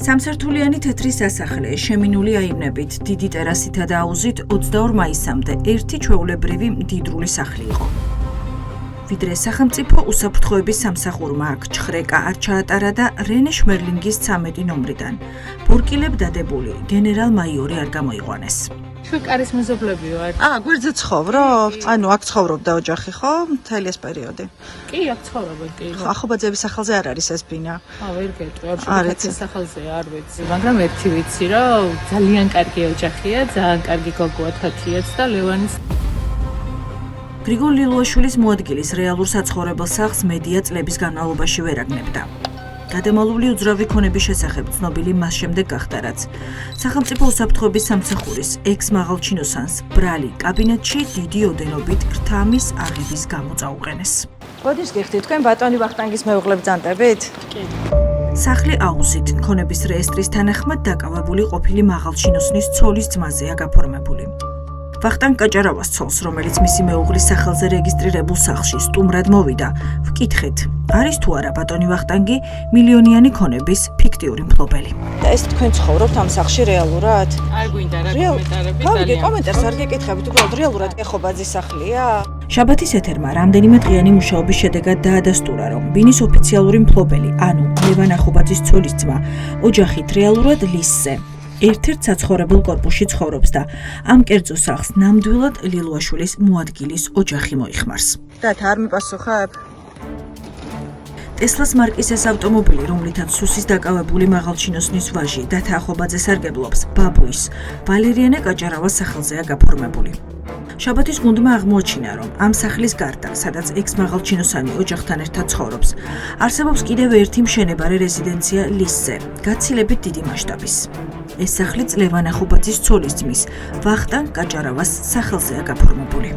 სამსართულიანი თეთრი სასახლე შემინული აივნებით, დიდი ტერასითა და აუზით 22 მაისამდე ერთი ჩვეულებრივი მდიდრული სახლი იყო. ვიდრე სახელმწიფო უსაფრთხოების სამსახურმა აქ ჩხრეკა არ ჩაატარა და რენე შმერლინგის 13 ნომრიდან ბორკილებ დადებული გენერალ-მაიორი არ გამოიყვანეს. ჩვენ კარის მეზობლები ვართ. გვერდზე ცხოვრობთ? ანუ აქ ცხოვრობდა ოჯახი, ხო? მთელი ეს პერიოდი. კი, აქ ცხოვრობენ, კი. ახობაძეების სახელზე არ არის ეს ბინა? ვერ გეტყვი, ახობაძეების სახელზე არ ვიცი, მაგრამ ერთი ვიცი, რომ ძალიან კარგი ოჯახია, ძალიან კარგი გოგოა თათიაც და ლევანის. გრიგოლ ლილუაშვილის მოადგილის რეალურ საცხოვრებელ სახლს მედია წლების განმავლობაში ვერ აგნებდა. გადამალული უძრავი ქონების შესახებ ცნობილი მას შემდეგ გახდა, რაც სახელმწიფო უსაფრთხოების სამსახურის ექს-მაღალჩინოსანს ბრალი კაბინეტში დიდი ოდენობით რთამის აღების გამო წაუყენეს. როდის გიხდით თქვენ ბატონი ვახტანგის მეუღლე ბრძანდებით? კი. სახლი აუზით, ქონების რეესტრის თანახმად დაკავებული ყოფილი მაღალჩინოსნის ცოლის ძმაზეა გაფორმებული. ვახტანგ კაჭარავას ცოლს, რომელიც მისი მეუღლის სახელზე რეგისტრირებულ სახლში სტუმრად მოვიდა, ვკითხეთ, არის თუ არა ბატონი ვახტანგი მილიონიანი ქონების ფიქტიური მფლობელი. და ეს თქვენ ცხოვრობთ ამ სახლში რეალურად? არ გვინდა რა კომენტარები ძალიან. კომენტარს არ გეკითხებით, უბრალოდ რეალურად ახობაძის სახლია? შაბათის ეთერმა რამდენიმე დღიანი მუშაობის შედეგად დაადასტურა, რომ ბინის ოფიციალური მფლობელი, ანუ ლევან ახობაძის ცოლის ძმა, ოჯახით რეალურად ლისზე ერთ-ერთ საცხოვრებელ კორპუსში ცხოვრობს და ამ კერძო სახლს ნამდვილად ლილუაშვილის მოადგილის ოჯახი მოიხმარს. და არ მიპასუხებ? ტესლას მარკის ეს ავტომობილი, რომლითაც სუსის დაკავებული მაღალჩინოსნის ვაჟი დათა ახობაძე სარგებლობს, ბაბუის, ვალერიანე კაჭარავას სახელზეა გაფორმებული. შაბათის გუნდმა აღმოაჩინა, რომ ამ სახლის გარდა, სადაც ექს-მაღალჩინოსანი ოჯახთან ერთად ცხოვრობს, არსებობს კიდევ ერთი მშენებარე რეზიდენცია ლისზე, გაცილებით დიდი მასშტაბის. ეს სახლიც ლევან ახობაძის ცოლის ძმის, ვახტანგ კაჭარავას სახელზეა გაფორმებული.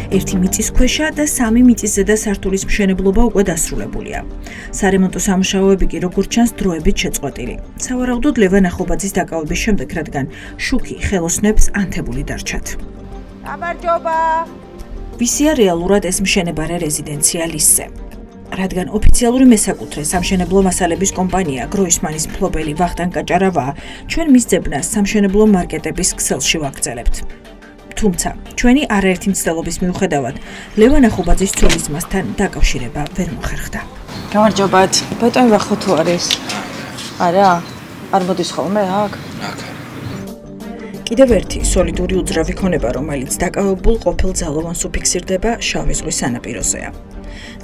ერთი მიწისქვეშა და 3 მიწისზედა სართულის მშენებლობა უკვე დასრულებულია. სარემონტო სამუშაოები კი როგორც ჩანს დროებით შეწყვეტილი. სავარაუდოდ ლევან ახობაძის დაკავების შემდეგ, რადგან შუქი ხელოსნებს ანთებული დარჩათ. გამარჯობა. ვისია რეალურად ეს მშენებარე რეზიდენცია ლისზე? რადგან ოფიციალური მესაკუთრე სამშენებლო მასალების კომპანია გროისმანის მფლობელი ვახტანგ კაჭარავაა, ჩვენ მის ძებნას სამშენებლო მარკეტების ქსელში ვაგრძელებთ. თუმცა, ჩვენი არაერთი მცდელობის მიუხედავად, ლევან ახობაძის ცოლის ძმასთან დაკავშირება ვერ მოხერხდა. გამარჯობათ. ბატონი ვახო თუ არის? არა? არ მოდის ხოლმე აქ? კიდევ ერთი სოლიდური უძრავი ქონება, რომელიც დაკავებულ ყოფილ ძალოვანს უფიქსირდება შავი ზღვის სანაპიროზეა.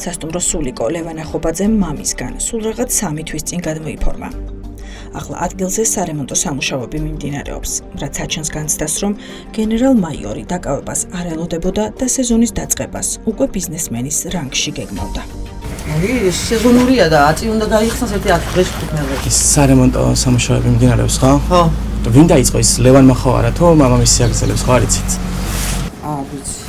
სასტუმრო სულიკო ლევან ახობაძემ მამისგან სულ რაღაც 3 თვის წინ გადმოიფორმა. ახლა ადგილზე სარემონტო სამუშაოები მიმდინარეობს, რაც აჩენს განცდას, რომ გენერალ-მაიორი დაკავებას არ ელოდებოდა და სეზონის დაწყებას უკვე ბიზნესმენის რანგში გეგმავდა. ეს სეზონურია და აწი უნდა გაიხსნას ერთი 10 დღეს თქმელად. სარემონტო სამუშაოები მიმდინარეობს, ხო? ხო. ვინ დაიწყო ის ლევანმა ხო არა თუ მამამისი აგრძელებს, ხო არიცით? ვიცი.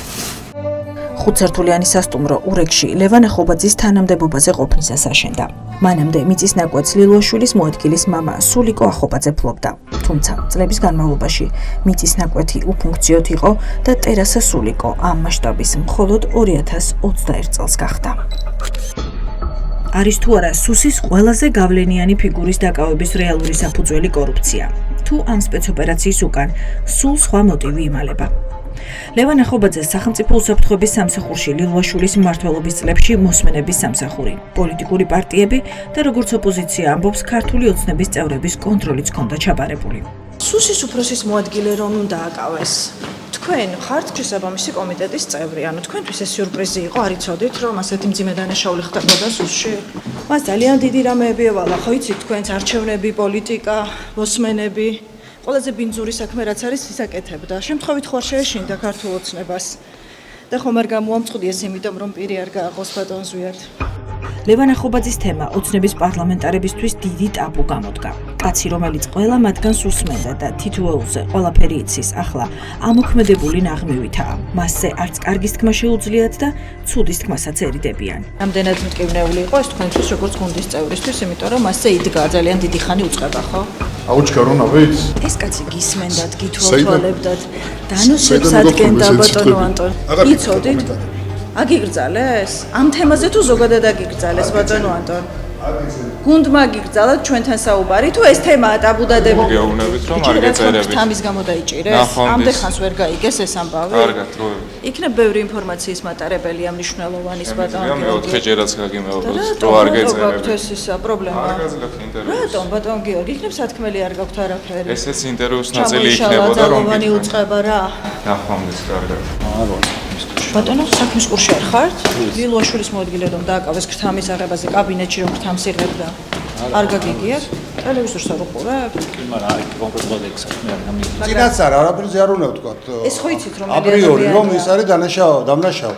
ხუთსართულიანი სასტუმრო ურეკში ლევან ახობაძის თანამდებობაზე ყოფნისას აშენდა. მანამდე მიწის ნაკვეთს ლილუაშვილის მოადგილის მამა სულიკო ახობაძე ფლობდა. თუმცა წლების განმავლობაში მიწის ნაკვეთი უფუნქციოდ იყო და ტერასა სულიკო ამ მასშტაბის მხოლოდ 2021 წელს გახდა. არის თუ არა სუსის ყველაზე გავლენიანი ფიგურის დაკავების რეალური საფუძველი კორუფცია? თუ ამ სპეცოპერაციის უკან სულ სხვა მოტივი იმალება? ლევან ახობაძეს სახელმწიფო უსაფრთხოების სამსახურში ლილუაშვილის მმართველობის წლებში მოსმენების სამსახური, პოლიტიკური პარტიები და როგორც ოპოზიცია ამბობს, ქართული ოცნების წევრების კონტროლიც ჰქონდა ჩაბარებული. სუსის უფროსის მოადგილე რომ უნდა აკავეს. თქვენ ხართ შესაბამისი კომიტეტის წევრი, ანუ თქვენთვის ეს სიურპრიზი იყო, არ იცოდით, რომ ასეთი მძიმე დანაშაული ხდებოდა სუსში? მას ძალიან დიდი რამეები ევალა, ხო იცით, თქვენს არჩევნები, პოლიტიკა, მოსმენები. ყველაზე ბინძური საქმე რაც არის ისაკეთებდა. შემთხვევით ხო არ შეეშინდა ქართულ ოცნებას. და ხომ არ გამოამწყდიეს იმიტომ რომ პირი არ გააყოს ბატონ ზვიად. ლევან ახობაძის თემა ოცნების პარლამენტარებისთვის დიდი ტაბუ გამოდგა. კაცი, რომელიც ყველა მათგანს უსმენდა და თითოეულზე ყველაფერი იცის, ახლა ამოქმედებული ნაღმივითაა. მასზე არც კარგის თქმა შეუძლიათ და ცუდის თქმასაც ერიდებიან. რამდენად მტკივნეული იყო ეს თქვენთვის როგორც გუნდის წევრისთვის, იმიტომ რომ მასზე იდგა ძალიან დიდი ხანი უწყება, ხო? აუჩქარონ აბეც. ეს კაცი გისმენდათ, გითვალთვალებდათ, დანოსებს ადგენდა ბატონო ანტონ. იცოდით? აგიგრძალეს? ამ თემაზე თუ ზოგადად აგიგრძალეს ბატონო ანტონ? გუნდმა გიგრძალათ ჩვენთან საუბარი თუ ეს თემაა ტაბუდადებული? გეუბნებით რომ არ გეწერებით. თამის გამო დაიჭირეს? ნახავთ ამდე ის. ხანს ვერ გაიგეს ეს ამბავი? კარგად, დროებით. იქნებ ბევრი ინფორმაციის მატარებელია მნიშვნელოვანის ბატონო. მე 4 ჯერაც გაგიმეორებს, რატომ რომ არ გაქვთ გეწერებით. ეს ისა პრობლემა? არ გაძლევთ ინტერვიუს. რატომ ბატონ გიორგი, იქნებ სათქმელი არ გაქვთ არაფერი. ესეც ინტერვიუს ნაწილი იქნებოდა რომ ძალოვანი უწყება რა. ნახავთ კარგად. ბატონო, საქმის კურსში არ ხართ? ლილუაშვილის მოადგილე რომ დააკავეს ქრთამის აღებაზე კაბინეტში რომ ქრთამს იღებდა. არ გაგიგიათ? ტელევიზორს არ უყურებ? წინაც არაფერზე არ უნდა ვთქვათ. ეს ხო იცით რომ აპრიორი რომ ის არის დამნაშავე.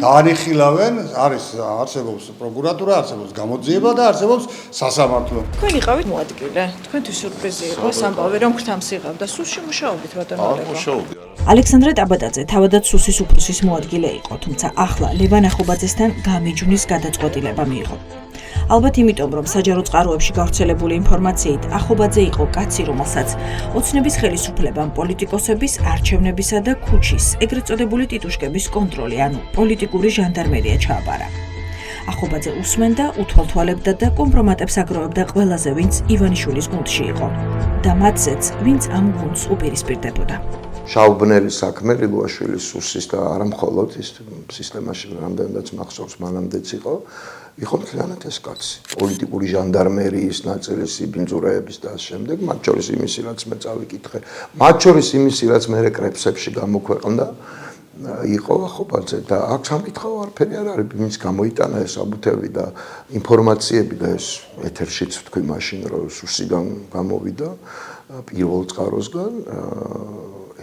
გაანიხილავენ, არის არსებობს პროკურატურა, არსებობს გამოძიება და არსებობს სასამართლო. თქვენ იყავით მოადგილე. თქვენთვის სიურპრიზი იყო ეს ამბავი რომ ქრთამს იღებდა. სუსში მუშაობდით ბატონო ლევან. ალექსანდრე ტაბადაძე თავადაც სუსის უფროსის მოადგილე იყო, თუმცა ახლა ლევან ახობაძესთან გამიჯვნის გადაწყვეტილება მიიღო. ალბათ იმიტომ, რომ საჯარო წყაროებში გავრცელებული ინფორმაციით ახობაძე იყო კაცი, რომელსაც ოცნების ხელისუფლებამ პოლიტიკოსების არჩევნებისა და ქუჩის, ეგრეთ წოდებული ტიტუშკების კონტროლი, ანუ პოლიტიკური ჟანდარმერია ჩააბარა. ახობაძე უსმენდა, უთვალთვალებდა და კომპრომატებს აგროვებდა ყველაზე, ვინც ივანიშვილის გუნდში იყო და მათზეც, ვინც ამ გუნდს უპირისპირდებოდა. შაუბნელი საქმე ლილუაშვილის სუსის და არა მხოლოდ ის სისტემაში რამდენადაც მახსოვს მანამდეც იყო მთლიანად ეს კაცი. პოლიტიკური ჟანდარმერიის ნაწილი სიბინძურეების და ამ შემდეგ, მათ შორის იმისი, რაც მე წავიკითხე, მათ შორის იმისი, რაც მე კრეფსებში გამოქვეყნდა, იყო ახობაძე და აქ სამკითხავ არაფერი არ არის, იმის გამოიტანა ეს აბუთები და ინფორმაციები და ეს ეთერშიც ვთქვი მაშინ, რომ სუსიდან გამოვიდა პირველ წყაროსგან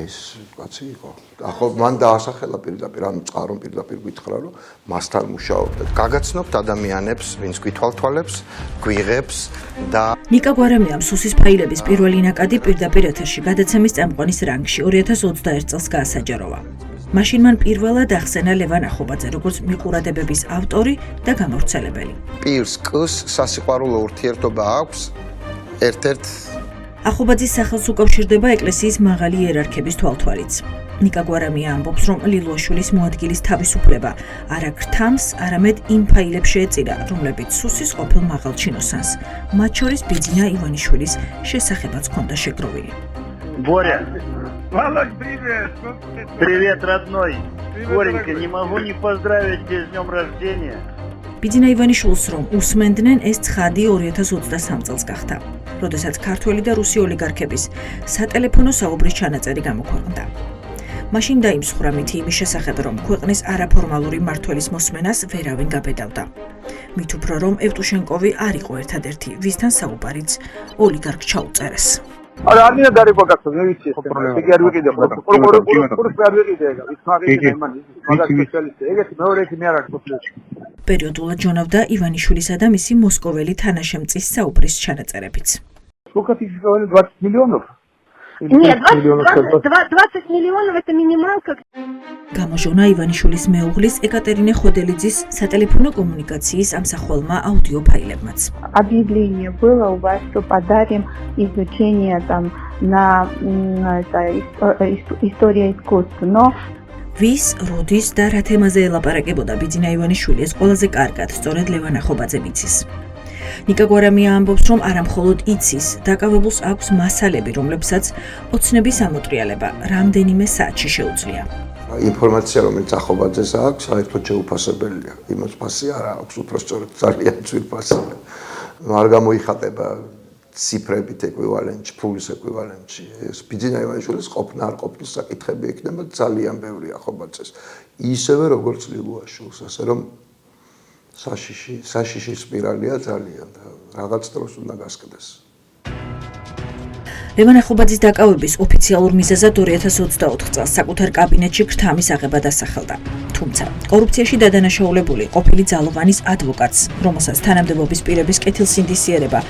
ეს კაცი იყო. ახლა მან დაასახელა პირდაპირ, ანუ წყარომ პირდაპირ გითხრა, რომ მასთან მუშაობდა. გაგაცნობთ ადამიანებს, ვინც გვითვალთვალებს, გვიღებს და ნიკა გვარამიამ სუსის ფაილების პირველი ნაკადი პირდაპირ ეთერში გადაცემის წამყვანის რანგში 2021 წელს გაასაჯაროვა. მაშინ მან პირველად ახსენა ლევან ახობაძე, როგორც მიყურადებების ავტორი და გამავრცელებელი. პირს კს სასიყვარულო ურთიერთობა აქვს ერთ-ერთ ახობაძის სახელს უკავშირდება ეკლესიის მაღალი იერარქების თვალთვალიც. ნიკა გვარამია ამბობს, რომ ლილუაშვილის მოადგილის თავისუფლება არა ქრთამს, არამედ იმ ფაილებს შეეწირა, რომლებიც სუსის ყოფილ მაღალ ჩინოსანს, მათ შორის ბიძინა ივანიშვილის შესახებაც ჰქონდა შეგროვილი. Боря. Володь, привет. Привет, родной. Боренька, не могу не поздравить тебя с днем рождения. ბიძინა ივანიშვილს რომ უსმენდნენ, ეს ცხადი 2023 წელს გახდა, როდესაც ქართველი და რუსი ოლიგარქების სატელეფონო საუბრის ჩანაწერი გამოქვეყნდა. მაშინ დაიმსხვრა მითი იმის შესახებ, რომ ქვეყნის არაფორმალური მმართველის მოსმენას ვერავინ გაბედავდა. მით უფრო რომ ევტუშენკოვი არ იყო ერთადერთი, ვისთან საუბარიც ოლიგარქ ჩაუწერეს. არა, არ მინდა გარეკვა გახსოვს, მე ვიცი ეს პრობლემა. ეგ არ ვიყიდე ხოლმე. კურს არ ვიყიდე ეგ. ის მაგის მან მაგას სპეციალისტი. ეგეთი მეორე ერთი მე არ აქვს პრობლემა. პერიოდულად ჯონავდა ივანიშვილისა და მისი მოსკოველი თანაშემწის საუბრის ჩანაწერებიც. Сколько ты сказал? 20 миллионов? Нет, 20 миллионов это минималка. გამოჟონა ივანიშვილის მეუღლის ეკატერინე ხოდელიძის სატელეფონო коммуникациის ამსახველმა აუდიო ფაილებმაც. Объявление было у вас, что подарим изучение там на история искусства, но ვის, როდის და რა თემაზე ელაპარაკებოდა ბიძინა ივანიშვილი, ეს ყველაზე კარგად სწორედ ლევან ახობაძემ იცის. ნიკა გვარამია ამბობს, რომ არა მხოლოდ იცის, დაკავებულს აქვს მასალები, რომლებსაც ოცნების ამოტრიალება რამდენიმე საათში შეუძლია. ინფორმაცია, რომელიც ახობაძეს აქვს, საერთოდ შეუფასებელია. იმას ფასი არ აქვს, უпростоრად ძალიან ძვირფასია. არ გამოიხატება ციფრებით ეკვივალენტში, ფულის ეკვივალენტში. ეს ბიძინა ივანიშვილის ყოფნა არ ყოფნის საკითხები იქნება ძალიან ბევრი ახობაძეს. ისევე როგორც ლილუაშვილს, ასე რომ საშიში სპირალია ძალიან და რაღაც დროს უნდა გასკდეს. ლევან ახობაძის დაკავების ოფიციალურ მიზეზად 2024 წელს საკუთარ კაბინეტში ქრთამის აღება დასახელდა. თუმცა, კორუფციაში დადანაშაულებული ყოფილი ძალოვანის ადვოკატს, რომელსაც თანამდებობის პირების კეთილსინდისიერება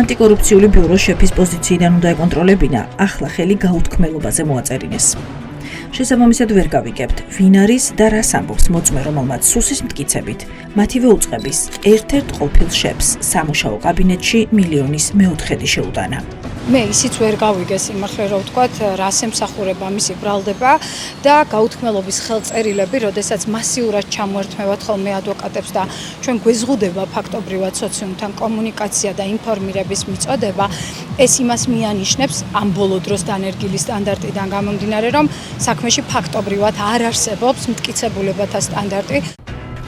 ანტიკორუფციული ბიუროს შეფის პოზიციიდან უნდა ეკონტროლებინა, ახლა ხელი გაუთქმელობაზე მოაწერინეს. შესაბამისად ვერ გავიგებთ, ვინ არის და რას ამბობს მოწმე, რომელმაც სუსის მტკიცებით, მათივე უწყების ერთ-ერთ ყოფილ შეფს სამუშაო კაბინეტში მილიონის მეოთხედი შეუტანა. მე ისიც ვერ გავიგე სიმართლე რომ ვთქვათ, რას ემსახურება მისი ბრალდება და გაუთქმელობის ხელწერილები, როდესაც მასიურად ჩამოერთმევათ ხოლმე ადვოკატებს და ჩვენ გვეზღუდება ფაქტობრივად სოციუმთან კომუნიკაცია და ინფორმირების მიწოდება, ეს იმას მიანიშნებს ამ ბოლო დროს დანერგილი სტანდარტიდან გამომდინარე, რომ საქმეში ფაქტობრივად არ არსებობს მტკიცებულებათა სტანდარტი.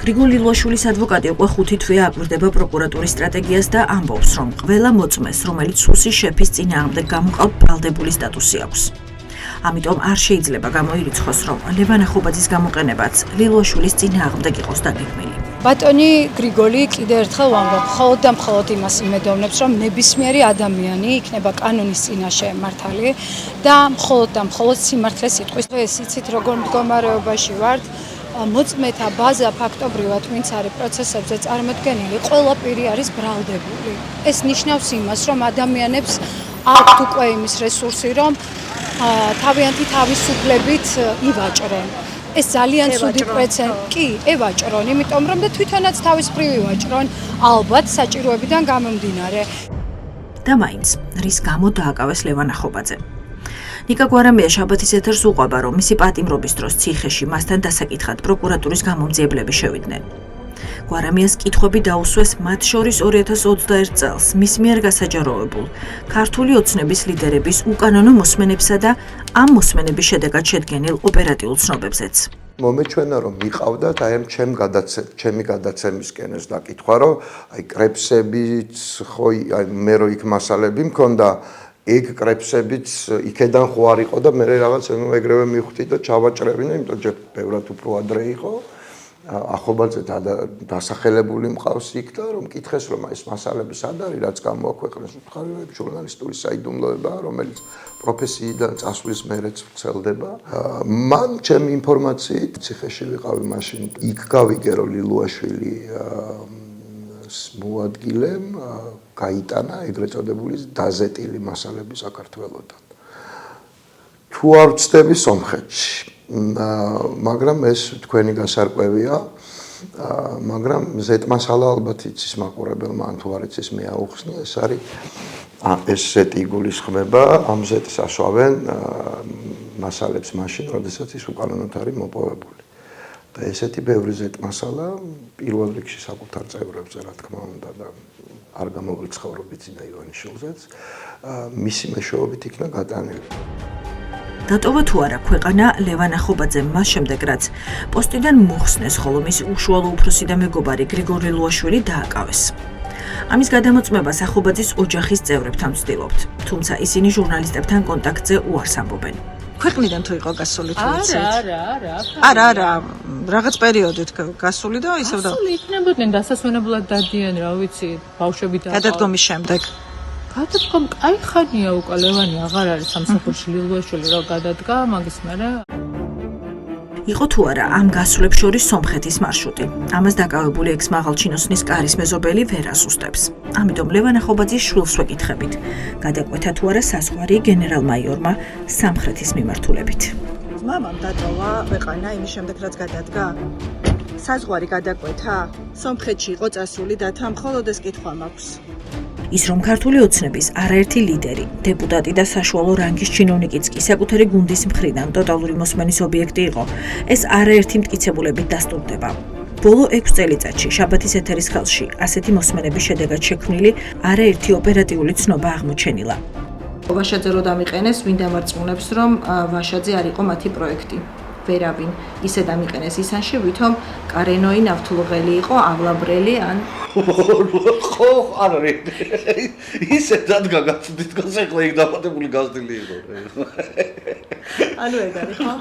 გრიგოლ ლილვაშვილის ადვოკატი უკვე 5 თვეა აკვირდება პროკურატურის სტრატეგიას და ამბობს, რომ ყველა მოწმეს, რომელიც სუსის შეფის წინააღმდეგ გამოყავთ ბრალდებული სტატუსი აქვს. ამიტომ არ შეიძლება გამოირიცხოს, რომ ლევან ახობაძის გამოყენებაც ლილვაშვილის წინააღმდეგ იყოს დაგეგმილი. ბატონი გრიგოლი კიდევ ერთხელ ვამბობ, მხოლოდ და მხოლოდ იმას იმედოვნებს, რომ ნებისმიერი ადამიანი იქნება კანონის წინაშე მართალი და მხოლოდ სიმართლე სიტყვის. ეს იცით როგორ მდგომარეობაში ვართ. მოწმეთა ბაზა ფაქტობრივად ვინც არის პროცესებზე წარმოდგენილი, ყველა პირი არის ბრალდებული. ეს ნიშნავს იმას, რომ ადამიანებს აქვთ უკვე იმის რესურსი, რომ თავიანთი თავისუფლებით ივაჭრონ. ეს ძალიან ცუდი პრეცედენტი. კი, ევაჭრონ, იმიტომ რომ და თვითონაც თავისუფლ ივაჭრონ, ალბათ საჭიროებიდან გამომდინარე. და მაინც, რის გამო დააკავეს ლევან ახობაძე. ნიკა გვარამია შაბათის ეთერს უყვება, რომ მისი პატიმრობის დროს ციხეში მასთან დასაკითხად პროკურატურის გამომძიებლები შევიდნენ. გვარამიას კითხვები დაუსვეს მათ შორის 2021 წელს მის მიერ გასაჯაროებულ ქართული ოცნების ლიდერების უკანონო მოსმენებსა და ამ მოსმენების შედეგად შედგენილ ოპერატიულ ცნობებზეც. მომეჩვენა რომ მიყავდათ აი ამ ჩემი გადაცემისკენ ეს დაკითხვა, რომ აი კრეფსებიც ხო აი მე რო იქ მასალები მქონდა ეგ კრეფსებიც იქედან ხო არ იყო და მე რაღაც ეგრევე მივხვდი და ჩავაჭრებინა, იმიტომ ჯერ ბევრად უფრო ადრე იყო. ახობაძე დასახელებული მყავს იქ და რომ კითხეს რომ ეს მასალები სად არის, რაც გამოაქვეყნეს მხარეები, ჟურნალისტური საიდუმლოება, რომელიც პროფესიიდან წასვლის მერეც ვრცელდება. მან ჩემი ინფორმაციით ციხეში ვიყავი მაშინ, იქ გავიგე რომ ლილვაშვილი მოადგილემ გაიტანა ეგრეთ წოდებული დაზეტილი მასალები საქართველოსთან. თუ არ ვწდები სომხეთში, მაგრამ ეს თქვენი გასარკვევია, მაგრამ ზეტმასალა ალბათ იცის მაყურებელმა, ან თუ არ იცის მე აუხსნი, ეს არის ეს ზეტი იგულისხმება, ამ ზეტს ასვავენ მასალებს მაშინ, როდესაც ის უკანონოდ არის მოპოვებული. და ესეთი ბევრი ზეტმასალა პირველ რიგში საკუთარ წევრებზე, რა თქმა უნდა, და არ გამოგვიცხავრობ იცი და ივანიშვილზეც, მისი მეშვეობით იქნა გატანილი. დატოვა თუ არა ქვეყანა ლევან ახობაძემ მას შემდეგ, რაც პოსტიდან მოხსნეს, ხოლო მისი უშუალო უფროსი და მეგობარი გრიგოლ ლილვაშვილი დააკავეს. ამის გადამოწმებას ახობაძის ოჯახის წევრებთან ვცდილობთ, თუმცა ისინი ჟურნალისტებთან კონტაქტზე უარს ამბობენ. ქვეყნიდან თუ იყო გასული თუ იცით? არა. არა, რაღაც პერიოდით გასული და ისევ და გასული იქნებოდნენ, დასასვენებლად დადიან, რა ვიცი, ბავშვები და გადადგომის შემდეგ. გადადგომ, აი ხანია უკვე ლევანი აღარ არის სამსახურში, ლილვაშვილი რა გადადგა, მაგის მერე იყო თუ არა ამ გასვლებს შორის სომხეთის მარშრუტი. ამას დაკავებული ექს-მაღალჩინოსნის კარის მეზობელი ვერ ასუსტებს. ამიტომ ლევან ახობაძის შვილს ვეკითხებით, გადაკვეთა თუ არა საზღვარი გენერალ-მაიორმა სამხრეთის მიმართულებით. მამამ დატოვა ქვეყანა იმის შემდეგ, რაც გადადგა. საზღვარი გადაკვეთა? სომხეთში იყო წასული და თან მხოლოდ ეს კითხვა მაქვს. ის რომ ქართული ოცნების არაერთი ლიდერი, დეპუტატი და საშუალო რანგის ჩინოვნიკიც კი საკუთარი გუნდის მხრიდან ტოტალური მოსმენის ობიექტი იყო, ეს არაერთი მტკიცებულებით დასტურდება. ბოლო 6 წელიწადში შაბათის ეთერის ხელში ასეთი მოსმენების შედეგად შექმნილი არაერთი ოპერატიული ცნობა აღმოჩენილა. ვაშაძე რო დამიყენეს, ვინ დამარწმუნებს, რომ ვაშაძე არ იყო მათი პროექტი. ვერავინ ისე დამიყენეს ისანში, ვითომ კარენოი ნავთლუღელი იყო, ავლაბრელი ან ხო, არ არის. ისე დადგა გაწვდით, გასეხლა იქ დაპატებული გაზრდილი იყო. ანუ ეგ არის ხო?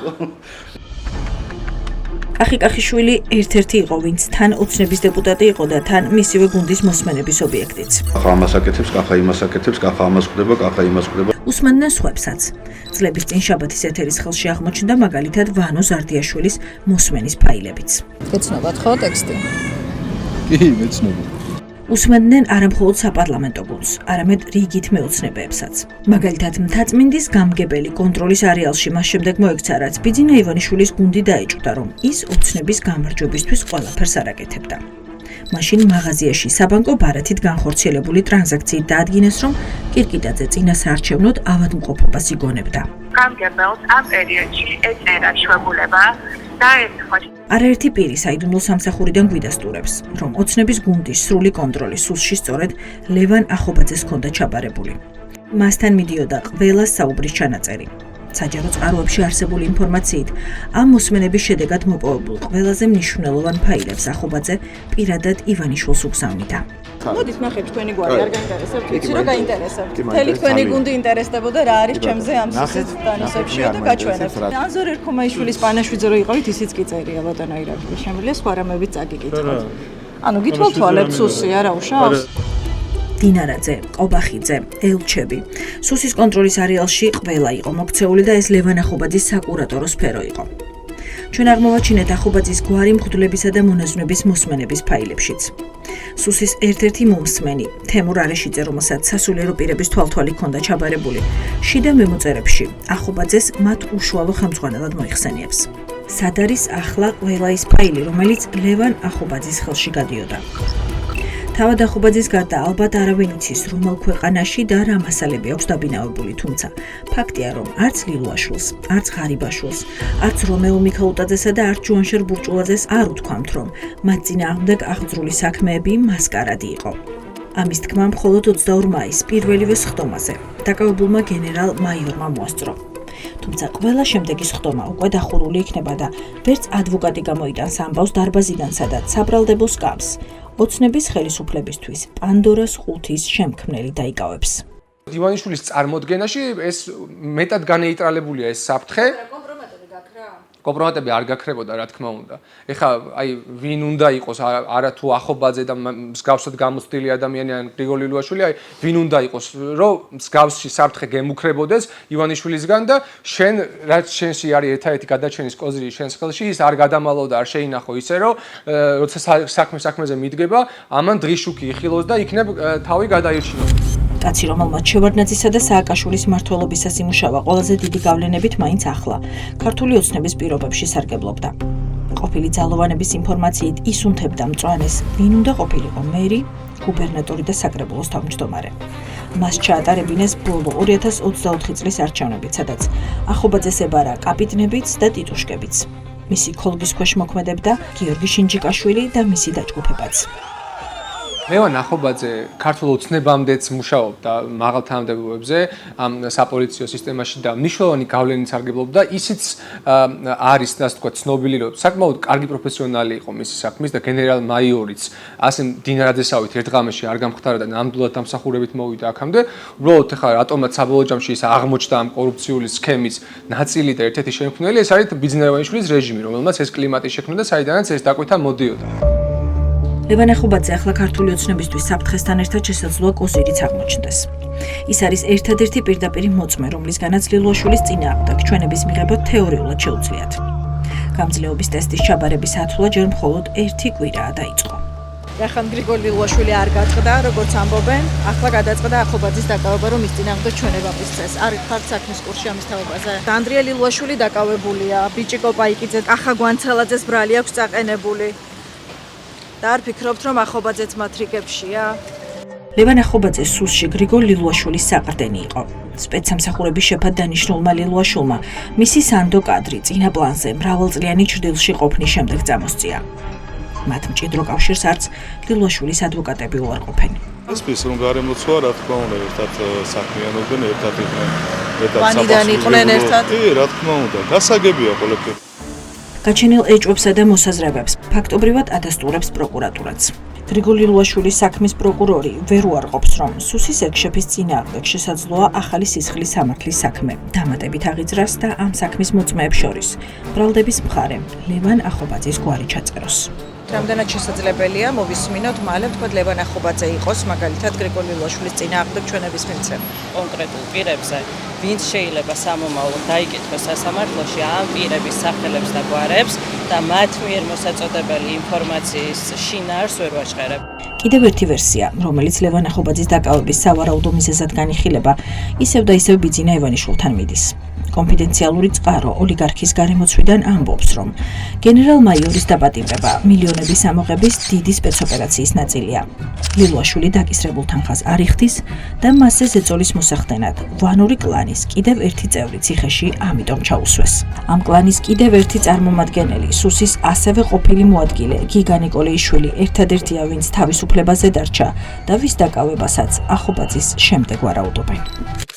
კახიშვილი ერთ-ერთი იყო, ვინც თან ოცნების დეპუტატი იყო და თან მისივე გუნდის მოსმენების ობიექტიც. კახა ამას აკეთებს, კახა იმას აკეთებს, კახა ამას ხვდება, კახა იმას ხვდება. უსმენდნენ სხვებსაც. წლების წინ შაბათის ეთერის ხელში აღმოჩნდა მაგალითად ვანო ზარდიაშვილის მოსმენის ფაილებიც. ეცნობათ ხო ტექსტი? კი, მეცნობ. უსმენდნენ არამხოლოდ საპარლამენტო გუნდს, არამედ რიგით მეოცნებებსაც. მაგალითად, მთაწმინდის გამგებელი კონტროლის არეალში მას შემდეგ მოექცა, რაც ბიძინა ივანიშვილის გუნდი დაეჭვდა, რომ ის ოცნების გამარჯვებისთვის ყველაფერს არაკეთებდა. მაშინ მაღაზიაში საბანკო ბარათით განხორციელებული ტრანზაქციით დაადგინეს, რომ კირკიტაძე წინა საარჩევნოდ ავადმყოფობას იგონებდა. გამგებელს ამ პერიოდში ეწერა შვებულება დაერთხვა. არაერთი პირი საიდუმლო სამსახურიდან გვიდასტურებს, რომ ოცნების გუნდის სრული კონტროლი სუსში სწორედ ლევან ახობაძეს ჰქონდა ჩაბარებული. მასთან მიდიოდა ყველა საუბრის ჩანაწერი. საჯარო წყაროებში არსებული ინფორმაციით, ამ მოსმენების შედეგად მოპოვებულ ყველაზე მნიშვნელოვან ფაილებს ახობაძე პირადად ივანიშვილს უგზავნიდა. მოდით ნახეთ თქვენი გვარი არ გაინტერესებთ, ვიცი რომ გაინტერესებთ. მთელი თქვენი გუნდი ინტერესდებოდა რა არის ჩემზე ამ სისტემაშია და გაჩვენებთ. ანზორ ერქომაიშვილის პანაშვიძე რო იყავით, ისიც კი წერია ბატონო ირაკლი. შემიძლია სხვა რამებიც წაგიკითხოთ. ანუ გითვალთვალებთ სუსი არა უშავს? დინარაძე, ყობახიძე, ელჩები. სუსის კონტროლის არეალში ყველა იყო მოქცეული და ეს ლევან ახობაძის საკურატორო სფერო იყო. ჩვენ აღმოვაჩინეთ ახობაძის გვარი მღვდლებისა და მონაზვნების მოსმენების ფაილებშიც. სუსის ერთ-ერთი მომსმენი, თემურ არეშიძე, რომელსაც სასულიერო პირების თვალთვალი ჰქონდა ჩაბარებული, შიდა მემოწერებში ახობაძეს მათ უშუალო ხელმძღვანელად მოიხსენიებს. სად არის ახლა ყველა ის ფაილი, რომელიც ლევან ახობაძის ხელში გადიოდა? თავად ახობაძის გარდა ალბათ არავინ იცის, რომელ ქვეყანაში და რა მასალები აქვს დაბინავებული, თუმცა ფაქტია, რომ არც ლილუაშვილს, არც ღარიბაშვილს, არც რომეო მიქაუტაძესა და არც ჯუანშერ ბურჭულაძეს არ უთქვამთ, რომ მათ წინააღმდეგ აღძრული საქმეები მასკარადი იყო. ამის თქმა მხოლოდ 22 მაისს პირველივე სხდომაზე დაკავებულმა გენერალ მაიორმა მოასწრო. თუმცა ყველა შემდეგი სხდომა უკვე დახურული იქნება და ვერც ადვოკატი გამოიტანს ამბავს დარბაზიდან, სადაც საბრალდებულს გავს. ოცნების ხელისუფლებისთვის პანდორას ყუთის შემქმნელი დაიკავებს. ივანიშვილის წარმოდგენაში ეს მეტად განეიტრალებულია ეს საფრთხე. კომპრომატები არ გაქრებოდა, რა თქმა უნდა. ეხლა აი ვინ უნდა იყოს, არა თუ ახობაძე და მსგავსად გამოცდილი ადამიანი ან გრიგოლ ლილუაშვილი, აი ვინ უნდა იყოს, რომ მსგავსი საფრთხე გემუქრებოდეს ივანიშვილისგან და შენ რაც შენში არის ერთადერთი გადაჩენის კოზირი შენს ხელში, ის არ გადამალო და არ შეინახო ისე, რომ როცა საქმეზე მიდგება, ამან დღიშუქი იხილოს და იქნებ თავი გადაირჩინოს. კაცი, რომელმაც შევარდნაძისა და სააკაშვილის მმართველობისას იმუშავა ყველაზე დიდი გავლენებით, მაინც ახლა ქართული ოცნების პირობებში სარგებლობდა. ყოფილი ძალოვანების ინფორმაციით ისუნთებდა მწვანეს, ვინ უნდა ყოფილიყო მერი, გუბერნატორი და საკრებულოს თავმჯდომარე. მას ჩაატარებინეს ბოლო 2024 წლის არჩევნებით, სადაც ახობაძეს ებარა კაპიტნებიც და ტიტუშკებიც. მისი ქოლგის ქვეშ მოქმედებდა გიორგი შინჯიკაშვილი და მისი დაჯგუფებაც. ლევან ახობაძე ქართულ ოცნებამდეც მუშაობდა მაღალ თანამდებობებზე ამ საპოლიციო სისტემაში და მნიშვნელოვანი გავლენით სარგებლობდა. ისიც არის, ასე ვთქვათ, ცნობილი, რომ საკმაოდ კარგი პროფესიონალი იყო მისი საქმის და გენერალ მაიორიც ასე დინარაძესავით ერთ ღამეში არ გამختარა და ნამდვილად დამსახურებით მოვიდა აქამდე. უბრალოდ ეხლა რატომაც საბოლოო ჯამში ის აღმოჩნდა ამ კორუფციული სქემის ნაწილი და ერთ-ერთი შემქმნელი, ეს არის ბიზნესმენის რეჟიმი, რომელმაც ეს კლიმატი შექმნა და საიდანაც ეს დაკვეთა მოდიოდა. ლევან ახობაძე ახლა ქართული ოცნებისთვის საფრთხესთან ერთად შესაძლოა კოზირიც აღმოჩნდეს. ის არის ერთადერთი პირდაპირი მოწმე, რომლისგანაც ლილუაშვილის წინააღმდეგ ჩვენების მიღება თეორიულად შეუძლიათ. გამძლეობის ტესტის ჩაბარების ათვლა ჯერ მხოლოდ 1 კვირაა დაიწყო. ახლა გრიგოლ ლილუაშვილი არ გაწყდა, როგორც ამბობენ, ახლა გადაწყდა ახობაძის დაკავება, რომ ის წინააღმდეგ ჩვენება მისცეს. არ ხართ საქმის კურსში ამის თავებაზე. ანდრია ლილუაშვილი დაკავებულია, ბიჭი კოპაიკიძე, ახა გვანცელაძეს ბრალი აქვს წაყენებული. და არ ფიქრობთ, რომ ახობაძეც მათ რიგებშია? ლევან ახობაძე სუსში გრიგოლ ლილუაშვილის საყრდენი იყო. სპეცსამსახურების შეფად დანიშნულმა ლილუაშვილმა მისი სანდო კადრი წინა პლანზე მრავალწლიანი ჩრდილში ყოფნის შემდეგ წამოსწია. მათ მჭიდრო კავშირს არც ლილუაშვილის ადვოკატები უარყოფენ. ეს რომ გარემოცვა, რა თქმა უნდა, ერთად საქმიანობდნენ, ერთად იყვნენ. ვანიდან იყვნენ ერთად? კი, რა თქმა უნდა, გასაგებია ყველაფერი. გაჩენილ ეჭვებსა და მოსაზრებებს ფაქტობრივად ადასტურებს პროკურატურაც. გრიგოლ ლილუაშვილის საქმის პროკურორი ვერ უარყოფს, რომ სუსის ექშეფის წინააღმდეგ შესაძლოა ახალი სისხლის სამართლის საქმე დამატებით აღიძრას და ამ საქმის მოწმეებს შორის ბრალდების მხარე ლევან ახობაძის გვარი ჩაწეროს. რამდენად შესაძლებელია მოვისმინოთ მალე თქვათ ლევან ახობაძე იყოს მაგალითად გრიგოლ ლილუაშვილის წინააღმდეგ ჩვენების მიმცემ. კონკრეტულ პირებზე ვინც შეიძლება სამომავლოდ დაიკითხოს სასამართლოში ამ პირების სახელებს და გვარებს და მათ მიერ მოსაწოდებელი ინფორმაციის შინაარს ვერ ვაჟღერებ. კიდევ ერთი ვერსია, რომელიც ლევან ახობაძის დაკავების სავარაუდო მიზეზად განიხილება, ისევ და ისევ ბიძინა ივანიშვილთან მიდის. კონფიდენციალური წყარო ოლიგარქის გარემოცვიდან ამბობს, რომ გენერალ-მაიორის დაპატიმრება მილიონების ამოღების დიდი სპეცოპერაციის ნაწილია. ლილუაშვილი დაკისრებულ თანხას არ იხდის და მასზე ზეწოლის მოსახდენად ვანური კლანის კიდევ ერთი წევრი ციხეში ამიტომ ჩაუსვეს. ამ კლანის კიდევ ერთი წარმომადგენელი, სუსის ასევე ყოფილი მოადგილე გიგა ნიკოლეიშვილი ერთადერთია, ვინც თავისუფლებაზე დარჩა და ვის დაკავებასაც ახობაძის შემდეგ ვარაუდობენ.